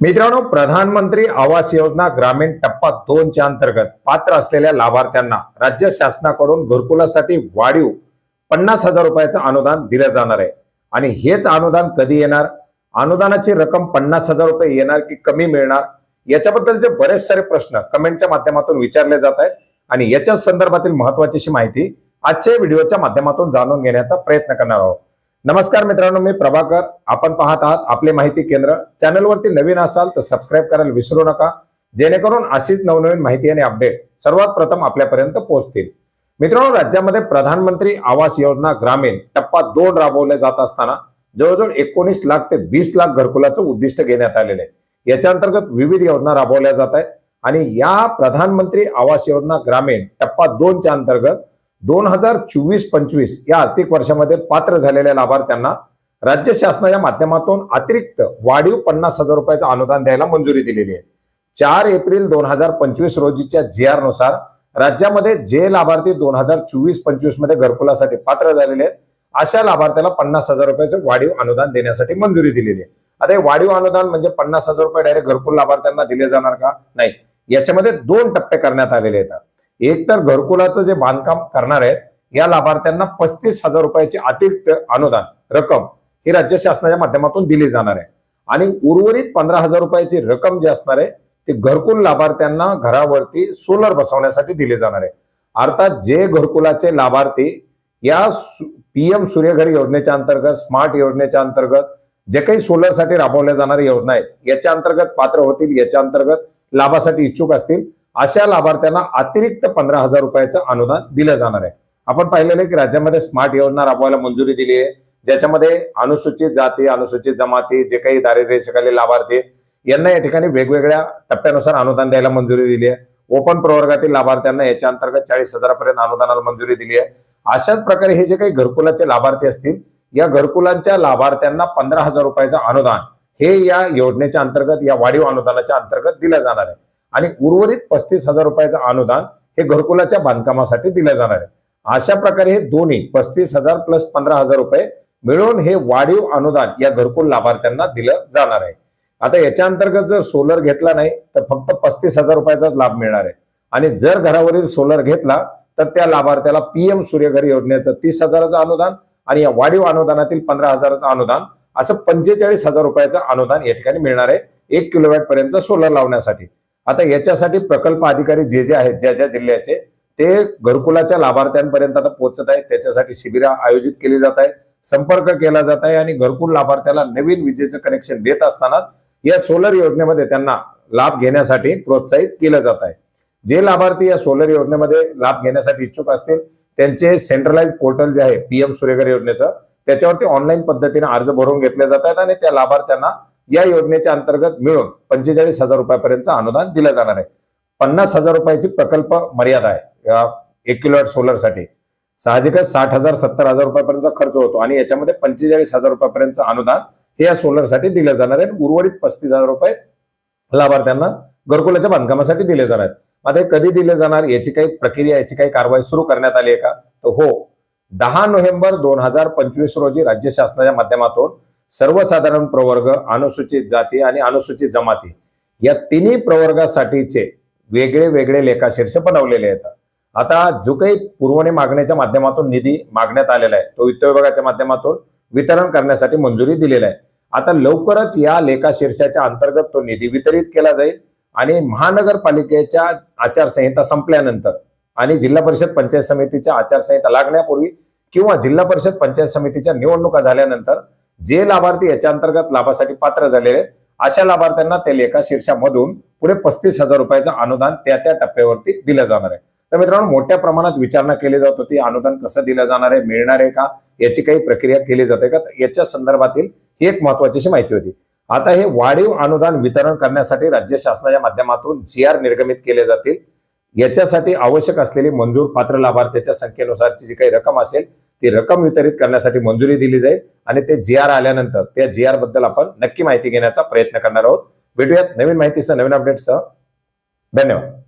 मित्रांनो, प्रधानमंत्री आवास योजना ग्रामीण टप्पा 2 च्या अंतर्गत पात्र असलेल्या लाभार्थ्यांना राज्य शासनाकडून घरकुलासाठी वाढीव 50,000 रुपयाचं अनुदान दिलं जाणार आहे। आणि हेच अनुदान कधी येणार, अनुदानाची रक्कम 50,000 रुपये येणार की कमी मिळणार, याच्याबद्दलचे बरेच सारे प्रश्न कमेंटच्या माध्यमातून विचारले जात आहेत। आणि याच्या संदर्भातील महत्त्वाची माहिती आजच्या व्हिडिओच्या माध्यमातून जाणून घेण्याचा प्रयत्न करणार आहोत। नमस्कार मित्रांनो, मी प्रभाकर, आपण पाहत आहात आपले माहिती केंद्र। चॅनलवरती नवीन असाल तर सबस्क्राइब करायला विसरू नका, जेणेकरून अशीच नवनवीन माहिती आणि अपडेट सर्वात प्रथम आपल्यापर्यंत पोहोचतील। मित्रांनो, राज्यामध्ये प्रधानमंत्री आवास योजना ग्रामीण टप्पा 2 राबवले जात असताना जवळजवळ 19 लाख ते 20 लाख घरकुलाचं उद्दिष्ट घेण्यात आलेले आहे। याच्या अंतर्गत विविध योजना राबवल्या जात आहेत आणि या प्रधानमंत्री आवास योजना ग्रामीण टप्पा 2 च्या अंतर्गत 2024-25 या आर्थिक वर्षामध्ये पात्र झालेल्या लाभार्थ्यांना राज्य शासनाच्या माध्यमातून अतिरिक्त वाढीव 50,000 रुपयाचं अनुदान द्यायला मंजुरी दिलेली आहे। 4 एप्रिल 2025 रोजीच्या GR नुसार राज्यामध्ये जे लाभार्थी 2024-25 मध्ये घरकुलासाठी पात्र झालेले आहेत अशा लाभार्थ्याला 50,000 रुपयाचं वाढीव अनुदान देण्यासाठी मंजुरी दिलेली आहे। आता हे वाढीव अनुदान म्हणजे 50,000 रुपये डायरेक्ट घरकुल लाभार्थ्यांना दिले जाणार का? नाही, याच्यामध्ये 2 टप्पे करण्यात आलेले आहेत। एक तर घरकुलाचं जे बांधकाम करणार आहेत या लाभार्थ्यांना 35,000 रुपयाची अतिरिक्त अनुदान रक्कम ही राज्य शासनाच्या माध्यमातून दिली जाणार आहे आणि उर्वरित 15,000 रुपयाची रक्कम जी असणार आहे ती घरकुल लाभार्थ्यांना घरावरती सोलर बसवण्यासाठी दिली जाणार आहे। अर्थात जे घरकुलाचे लाभार्थी या PM सूर्यघर योजनेच्या अंतर्गत, स्मार्ट योजनेच्या अंतर्गत जे काही सोलरसाठी राबवल्या जाणाऱ्या योजना आहेत याच्या अंतर्गत पात्र होतील, याच्या अंतर्गत लाभासाठी इच्छुक असतील अशा लाभार्थ्यांना अतिरिक्त 15,000 रुपयाचं अनुदान दिलं जाणार आहे। आपण पाहिलेलं की राज्यामध्ये स्मार्ट योजना राबवायला मंजुरी दिली आहे, ज्याच्यामध्ये अनुसूचित जाती, अनुसूचित जमाती, जे काही दारिद्र्य रेषेखालील लाभार्थी यांना या ठिकाणी वेगवेगळ्या टप्प्यानुसार अनुदान द्यायला मंजुरी दिली आहे। ओपन प्रवर्गातील लाभार्थ्यांना याच्या अंतर्गत 40,000 पर्यंत अनुदानाला मंजुरी दिली आहे। अशाच प्रकारे हे जे काही घरकुलाचे लाभार्थी असतील या घरकुलांच्या लाभार्थ्यांना 15,000 रुपयाचं अनुदान हे या योजनेच्या अंतर्गत, या वाढीव अनुदानाच्या अंतर्गत दिलं जाणार आहे आणि उर्वरित 35,000 रुपयाचं अनुदान हे घरकुलाच्या बांधकामासाठी दिलं जाणार आहे। अशा प्रकारे हे दोन्ही 35,000 प्लस 15,000 रुपये मिळून हे वाढीव अनुदान या घरकुल लाभार्थ्यांना दिलं जाणार आहे। आता याच्या अंतर्गत जर सोलर घेतला नाही तर फक्त 35,000 रुपयाचाच लाभ मिळणार आहे आणि जर घरावरील सोलर घेतला तर त्या लाभार्थ्याला PM सूर्यघर योजनेचं 30,000चं अनुदान आणि या वाढीव अनुदानातील 15,000चं अनुदान असं 45,000 रुपयाचं अनुदान या ठिकाणी मिळणार आहे 1 किलोवॅट पर्यंत सोलर लावण्यासाठी। आता याच्यासाठी प्रकल्प अधिकारी जे आहेत ज्या जिल्ह्याचे ते घरकुलाच्या लाभार्थ्यांपर्यंत आता पोहोचत आहेत, त्याच्यासाठी शिबिर आयोजित केली जात आहे, संपर्क केला जात आहे आणि घरकुल लाभार्थ्याला नवीन विजेचं कनेक्शन देत असताना या सोलर योजनेमध्ये त्यांना लाभ घेण्यासाठी प्रोत्साहित केलं जात आहे। जे लाभार्थी या सोलर योजनेमध्ये लाभ घेण्यासाठी इच्छुक असतील त्यांचे सेंट्रलाइज पोर्टल जे आहे PM सूर्यघर योजनेचं त्याच्यावरती ऑनलाईन पद्धतीने अर्ज भरून घेतले जात आहेत आणि त्या लाभार्थ्यांना या योजनेच्या अंतर्गत मिळून 45,000 रुपयापर्यंत अनुदान दिलं जाणार आहे। 50,000 रुपयाची प्रकल्प मर्यादा आहे 1 किलोवॅट सोलर साठी। साहजिकच 60,000 70,000 रुपयापर्यंत खर्च होतो आणि याच्यामध्ये 45,000 रुपयापर्यंत अनुदान हे या सोलर साठी दिलं जाणार आहे। उर्वरित 35,000 रुपये लाभार्थ्यांना घरकुलाच्या बांधकामासाठी दिले जाणार आहेत। आता हे कधी दिले जाणार, याची काही प्रक्रिया, याची काही कारवाई सुरू करण्यात आली आहे का? तर हो, 10 नोव्हेंबर 2025 रोजी राज्य शासनाच्या माध्यमातून सर्वसाधारण प्रवर्ग, अनुसूचित जाती आणि अनुसूचित जमाती या तिन्ही प्रवर्गासाठीचे वेगळे वेगळे लेखाशीर्ष बनवलेले आहेत। आता जो काही पुरवणी मागण्याच्या माध्यमातून निधी मागण्यात आलेला आहे तो वित्त विभागाच्या माध्यमातून वितरण करण्यासाठी मंजुरी दिलेला आहे। आता लवकरच या लेखाशीर्षाच्या अंतर्गत तो निधी वितरित केला जाईल आणि महानगरपालिकेच्या आचारसंहिता संपल्यानंतर आणि जिल्हा परिषद पंचायत समितीच्या आचारसंहिता लागण्यापूर्वी किंवा जिल्हा परिषद पंचायत समितीच्या निवडणुका झाल्यानंतर जे लाभार्थी याच्या अंतर्गत लाभासाठी पात्र झालेले अशा लाभार्थ्यांना त्या लेखाशीर्षामधून पुढे 35,000 रुपयाचं अनुदान त्या टप्प्यावरती दिलं जाणार आहे। तर मित्रांनो, मोठ्या प्रमाणात विचारणा केली जात होती अनुदान कसं दिलं जाणार आहे, मिळणार आहे का, याची काही प्रक्रिया केली जाते का, याच्या संदर्भातील ही एक महत्त्वाची माहिती होती। आता हे वाढीव अनुदान वितरण करण्यासाठी राज्य शासनाच्या माध्यमातून GR निर्गमित केले जातील। याच्यासाठी आवश्यक असलेली मंजूर पात्र लाभार्थ्याच्या संख्येनुसारची जी काही रक्कम असेल ती रक्कम वितरित करण्यासाठी मंजुरी दिली जाईल आणि ते GR आल्यानंतर त्या GR बद्दल आपण नक्की माहिती घेण्याचा प्रयत्न करणार आहोत। भेटूयात नवीन माहितीसह, नवीन अपडेट्ससह। धन्यवाद।